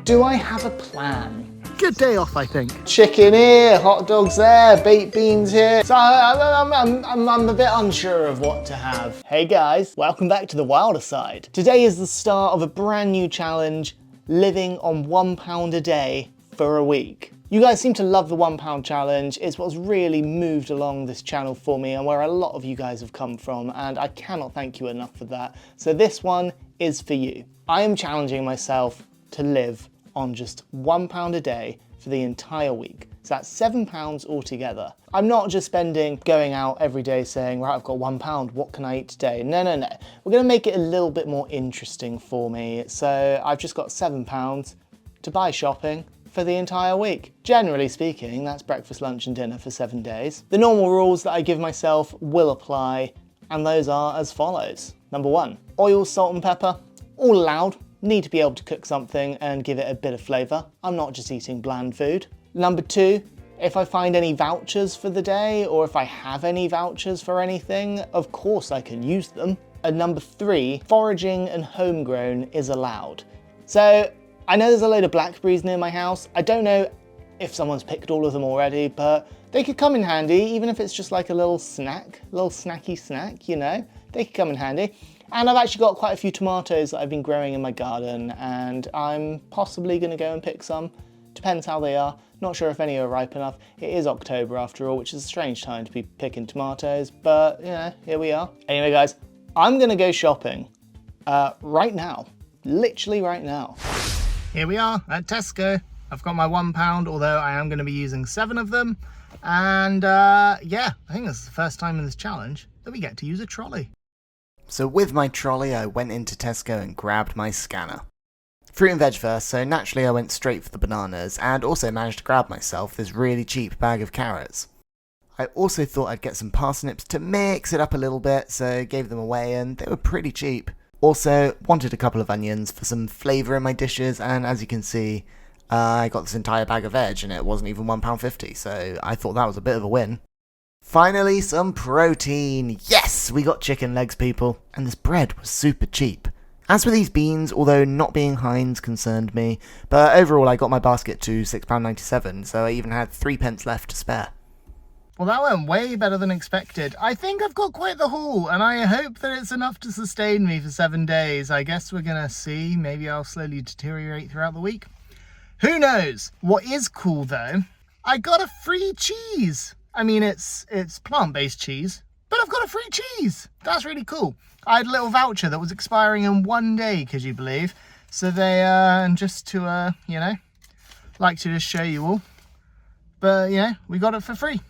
Do I have a plan? Good day off, I think. Chicken here, hot dogs there, baked beans here. So I'm a bit unsure of what to have. Hey guys, welcome back to The Wilder Side. Today is the start of a brand new challenge, living on £1 a day for a week. You guys seem to love the £1 challenge. It's what's really moved along this channel for me and where a lot of you guys have come from, and I cannot thank you enough for that. So this one is for you. I am challenging myself to live on just £1 a day for the entire week. So that's £7 altogether. I'm not just going out every day saying, right, I've got £1, what can I eat today? No. We're gonna make it a little bit more interesting for me. So I've just got £7 to buy shopping for the entire week. Generally speaking, that's breakfast, lunch and dinner for 7 days. The normal rules that I give myself will apply, and those are as follows. Number 1, oil, salt and pepper, all allowed. Need to be able to cook something and give it a bit of flavour. I'm not just eating bland food. Number 2, if I find any vouchers for the day, or if I have any vouchers for anything, of course I can use them. And number 3, foraging and homegrown is allowed. So I know there's a load of blackberries near my house. I don't know if someone's picked all of them already, but they could come in handy, even if it's just like a little snack, a little snacky snack, you know, they could come in handy. And I've actually got quite a few tomatoes that I've been growing in my garden, and I'm possibly gonna go and pick some. Depends how they are. Not sure if any are ripe enough. It is October after all, which is a strange time to be picking tomatoes, but you know, here we are. Anyway guys, I'm gonna go shopping right now, literally right now. Here we are at Tesco. I've got my £1, although I am gonna be using 7 of them. And yeah, I think this is the first time in this challenge that we get to use a trolley. So with my trolley, I went into Tesco and grabbed my scanner. Fruit and veg first, so naturally I went straight for the bananas, and also managed to grab myself this really cheap bag of carrots. I also thought I'd get some parsnips to mix it up a little bit, so gave them away and they were pretty cheap. Also, wanted a couple of onions for some flavour in my dishes, and as you can see, I got this entire bag of veg and it wasn't even £1.50, so I thought that was a bit of a win. Finally, some protein. Yes, we got chicken legs, people. And this bread was super cheap. As for these beans, although not being Heinz concerned me, but overall I got my basket to £6.97, so I even had 3 pence left to spare. Well, that went way better than expected. I think I've got quite the haul, and I hope that it's enough to sustain me for 7 days. I guess we're gonna see. Maybe I'll slowly deteriorate throughout the week. Who knows? What is cool though, I got a free cheese. I mean, it's plant-based cheese, but I've got a free cheese. That's really cool. I had a little voucher that was expiring in 1 day, could you believe? So they, and just to, you know, like to just show you all. But, you know, we got it for free.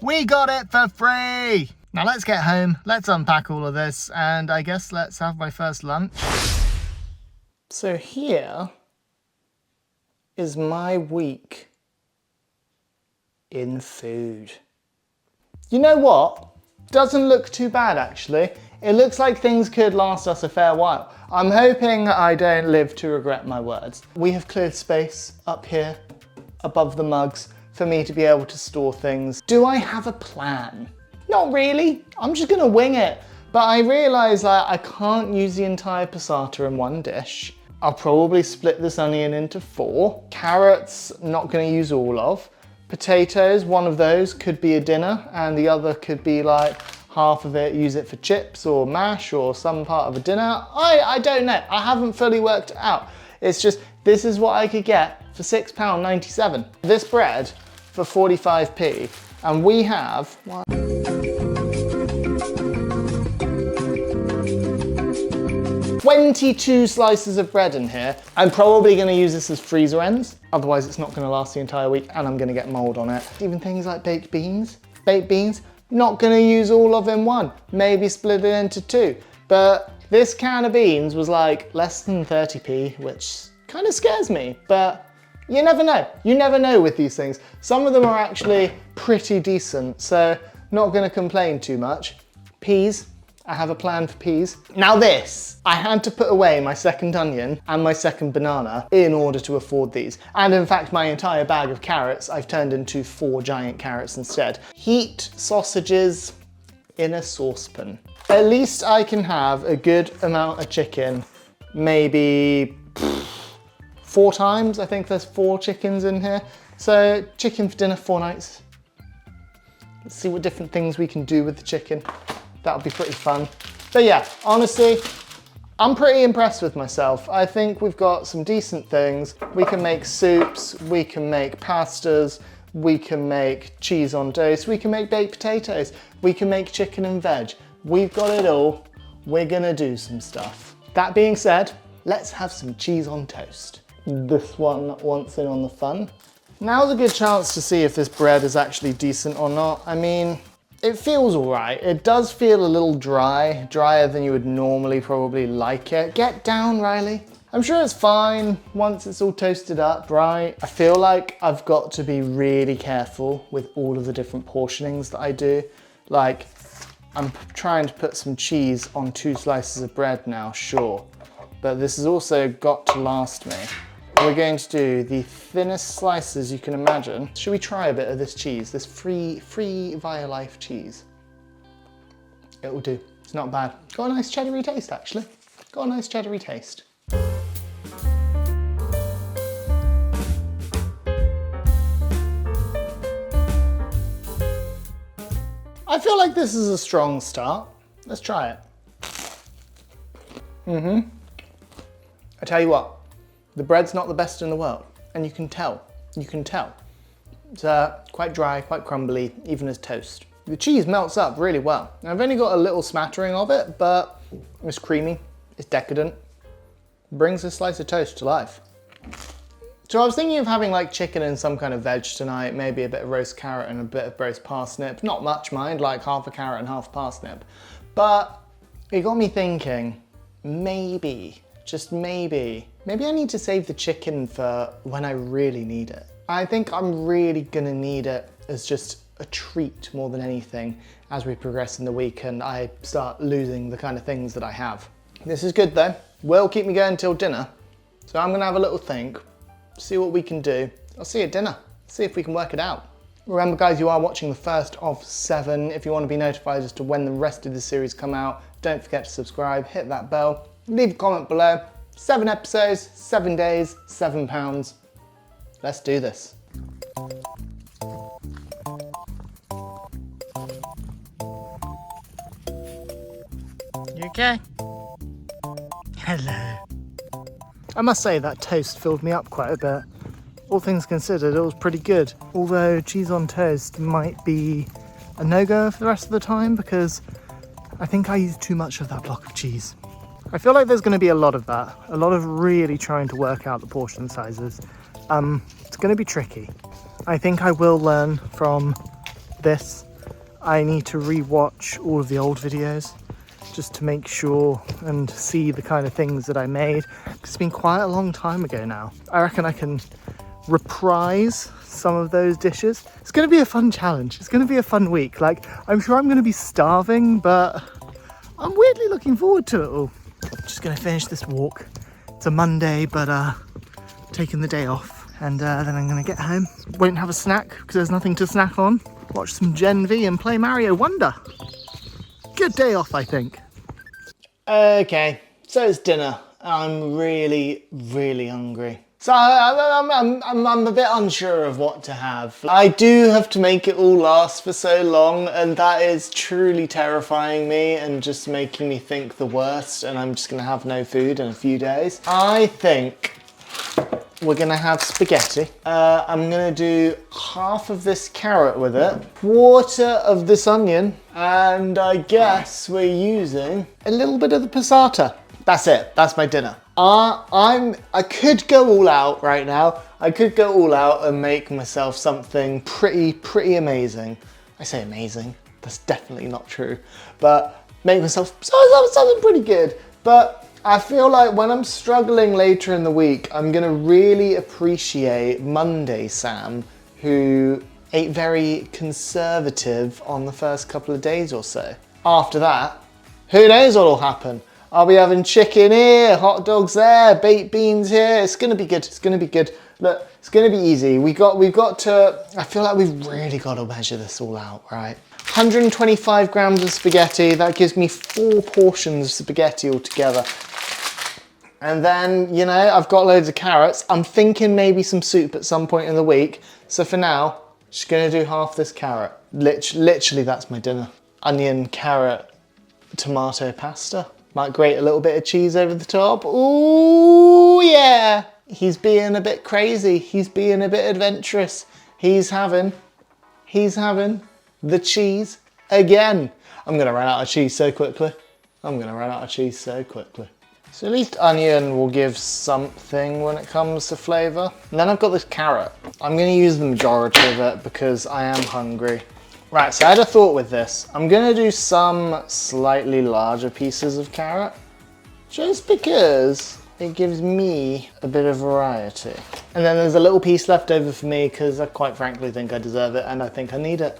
We got it for free! Now let's get home, let's unpack all of this, and I guess let's have my first lunch. So here is my week in food. You know what? Doesn't look too bad actually. It looks like things could last us a fair while. I'm hoping I don't live to regret my words. We have cleared space up here above the mugs for me to be able to store things. Do I have a plan? Not really. I'm just gonna wing it. But I realise that I can't use the entire passata in one dish. I'll probably split this onion into 4. Carrots, not gonna use all of. Potatoes, one of those could be a dinner and the other could be like half of it, use it for chips or mash or some part of a dinner. I don't know, I haven't fully worked it out. It's just, this is what I could get for £6.97. This bread for 45p, and we have 22 slices of bread in here. I'm probably gonna use this as freezer ends, otherwise it's not gonna last the entire week and I'm gonna get mold on it. Even things like baked beans, not gonna use all of in one, maybe split it into 2. But this can of beans was like less than 30p, which kind of scares me, but you never know with these things. Some of them are actually pretty decent, so not gonna complain too much. Peas, I have a plan for peas. Now this, I had to put away my second onion and my second banana in order to afford these. And in fact, my entire bag of carrots, I've turned into 4 giant carrots instead. Heat sausages in a saucepan. At least I can have a good amount of chicken, maybe 4 times. I think there's 4 chickens in here. So chicken for dinner, 4 nights. Let's see what different things we can do with the chicken. That'll be pretty fun. But yeah, honestly, I'm pretty impressed with myself. I think we've got some decent things. We can make soups, we can make pastas, we can make cheese on toast, we can make baked potatoes, we can make chicken and veg. We've got it all. We're gonna do some stuff. That being said, let's have some cheese on toast. This one wants in on the fun. Now's a good chance to see if this bread is actually decent or not. I mean, it feels all right. It does feel a little dry, drier than you would normally probably like it. Get down, Riley. I'm sure it's fine once it's all toasted up, right? I feel like I've got to be really careful with all of the different portionings that I do. Like, I'm trying to put some cheese on 2 slices of bread now, sure. But this has also got to last me. We're going to do the thinnest slices you can imagine. Should we try a bit of this cheese? This free Violife cheese. It will do. It's not bad. Got a nice cheddary taste, actually. Got a nice cheddary taste. I feel like this is a strong start. Let's try it. I tell you what, the bread's not the best in the world, and you can tell. It's quite dry, quite crumbly, even as toast. The cheese melts up really well. Now, I've only got a little smattering of it, but it's creamy, it's decadent. Brings a slice of toast to life. So I was thinking of having like chicken and some kind of veg tonight, maybe a bit of roast carrot and a bit of roast parsnip. Not much, mind, like half a carrot and half parsnip. But it got me thinking, maybe, just maybe I need to save the chicken for when I really need it. I think I'm really gonna need it as just a treat more than anything as we progress in the week and I start losing the kind of things that I have. This is good though. Will keep me going till dinner. So I'm gonna have a little think, see what we can do. I'll see you at dinner, see if we can work it out. Remember guys, you are watching the first of 7. If you want to be notified as to when the rest of the series come out, don't forget to subscribe, hit that bell, leave a comment below. 7 episodes, 7 days, £7. Let's do this. You okay? Hello. I must say that toast filled me up quite a bit. All things considered, it was pretty good. Although cheese on toast might be a no-go for the rest of the time because I think I used too much of that block of cheese. I feel like there's going to be a lot of that. A lot of really trying to work out the portion sizes. It's going to be tricky. I think I will learn from this. I need to re-watch all of the old videos just to make sure and see the kind of things that I made. It's been quite a long time ago now. I reckon I can reprise some of those dishes. It's going to be a fun challenge. It's going to be a fun week. Like, I'm sure I'm going to be starving, but I'm weirdly looking forward to it all. Just going to finish this walk. It's a Monday, but taking the day off. And then I'm going to get home. Won't have a snack because there's nothing to snack on. Watch some Gen V and play Mario Wonder. Good day off, I think. Okay, so it's dinner. I'm really hungry. So I'm a bit unsure of what to have. I do have to make it all last for so long, and that is truly terrifying me and just making me think the worst, and I'm just gonna have no food in a few days. I think we're gonna have spaghetti. I'm gonna do half of this carrot with it, quarter of this onion, and I guess we're using a little bit of the passata. That's it, that's my dinner. I could go all out right now. I could go all out and make myself something pretty amazing. I say amazing, that's definitely not true. But make myself something pretty good. But I feel like when I'm struggling later in the week, I'm gonna really appreciate Monday Sam, who ate very conservative on the first couple of days or so. After that, who knows what'll happen? I'll be having chicken here, hot dogs there, baked beans here. It's gonna be good, it's gonna be good. Look, it's gonna be easy. We've got to, I feel like we've really got to measure this all out, right? 125 grams of spaghetti, that gives me 4 portions of spaghetti altogether. And then, you know, I've got loads of carrots. I'm thinking maybe some soup at some point in the week. So for now, just gonna do half this carrot. Literally, that's my dinner. Onion, carrot, tomato pasta. Might grate a little bit of cheese over the top. Ooh, yeah. He's being a bit crazy. He's being a bit adventurous. He's having the cheese again. I'm gonna run out of cheese so quickly. So at least onion will give something when it comes to flavour. And then I've got this carrot. I'm gonna use the majority of it because I am hungry. Right, so I had a thought with this. I'm gonna do some slightly larger pieces of carrot, just because it gives me a bit of variety. And then there's a little piece left over for me because I quite frankly think I deserve it and I think I need it.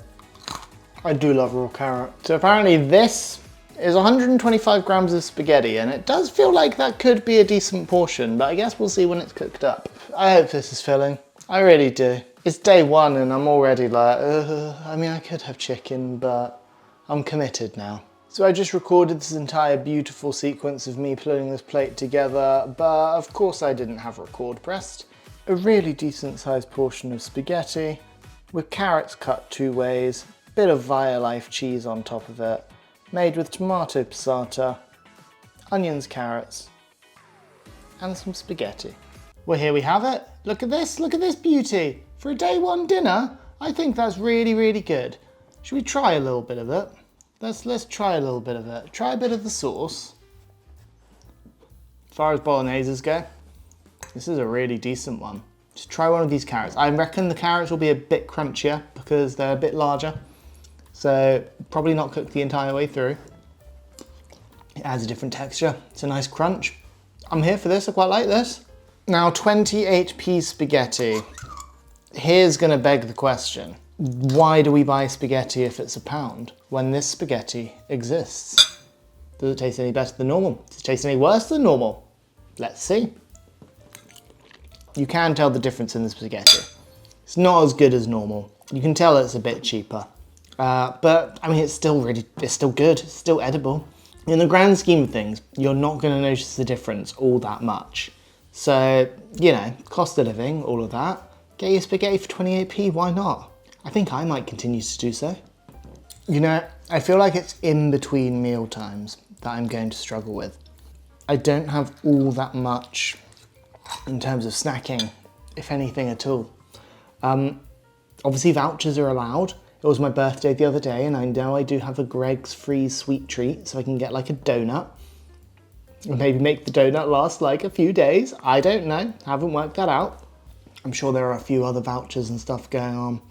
I do love raw carrot. So apparently this is 125 grams of spaghetti, and it does feel like that could be a decent portion, but I guess we'll see when it's cooked up. I hope this is filling. I really do. It's day one and I'm already like, I mean, I could have chicken, but I'm committed now. So I just recorded this entire beautiful sequence of me putting this plate together, but of course I didn't have record pressed. A really decent sized portion of spaghetti with carrots cut 2 ways, bit of Violife cheese on top of it, made with tomato passata, onions, carrots, and some spaghetti. Well, here we have it. Look at this beauty. For a day one dinner, I think that's really, really good. Should we try a little bit of it? Let's try a little bit of it. Try a bit of the sauce. As far as bologneses go, this is a really decent one. Just try one of these carrots. I reckon the carrots will be a bit crunchier because they're a bit larger. So probably not cooked the entire way through. It adds a different texture. It's a nice crunch. I'm here for this, I quite like this. Now 28p spaghetti. Here's gonna beg the question. Why do we buy spaghetti if it's £1 when this spaghetti exists? Does it taste any better than normal? Does it taste any worse than normal? Let's see. You can tell the difference in the spaghetti. It's not as good as normal. You can tell it's a bit cheaper. But I mean, it's still good, it's still edible. In the grand scheme of things, you're not gonna notice the difference all that much. So, you know, cost of living, all of that. Get your spaghetti for 28p, why not? I think I might continue to do so. You know, I feel like it's in between meal times that I'm going to struggle with. I don't have all that much in terms of snacking, if anything at all. Obviously vouchers are allowed. It was my birthday the other day and I know I do have a Greggs free sweet treat, so I can get like a donut. And maybe make the donut last like a few days. I don't know, haven't worked that out. I'm sure there are a few other vouchers and stuff going on.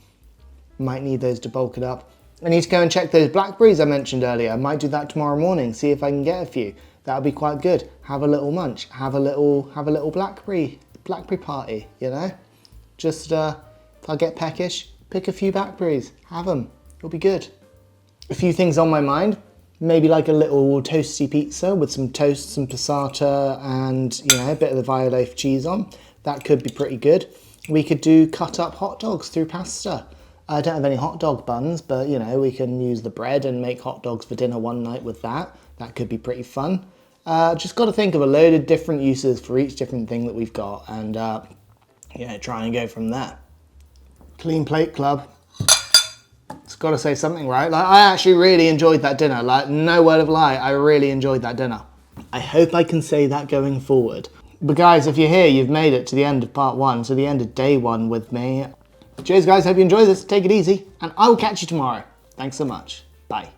Might need those to bulk it up. I need to go and check those blackberries I mentioned earlier. I might do that tomorrow morning, see if I can get a few. That would be quite good. Have a little munch, have a little blackberry party, you know? Just, if I get peckish, pick a few blackberries, have them, it'll be good. A few things on my mind, maybe like a little toasty pizza with some toast, some passata and, you know, a bit of the Violife cheese on. That could be pretty good. We could do cut up hot dogs through pasta. I don't have any hot dog buns, but you know, we can use the bread and make hot dogs for dinner one night with that. That could be pretty fun. Just got to think of a load of different uses for each different thing that we've got and, you know, try and go from there. Clean plate club. It's got to say something, right? Like, I actually really enjoyed that dinner. Like, no word of lie, I really enjoyed that dinner. I hope I can say that going forward. But guys, if you're here, you've made it to the end of part 1, to the end of day 1 with me. Cheers guys, hope you enjoy this, take it easy, and I will catch you tomorrow. Thanks so much, bye.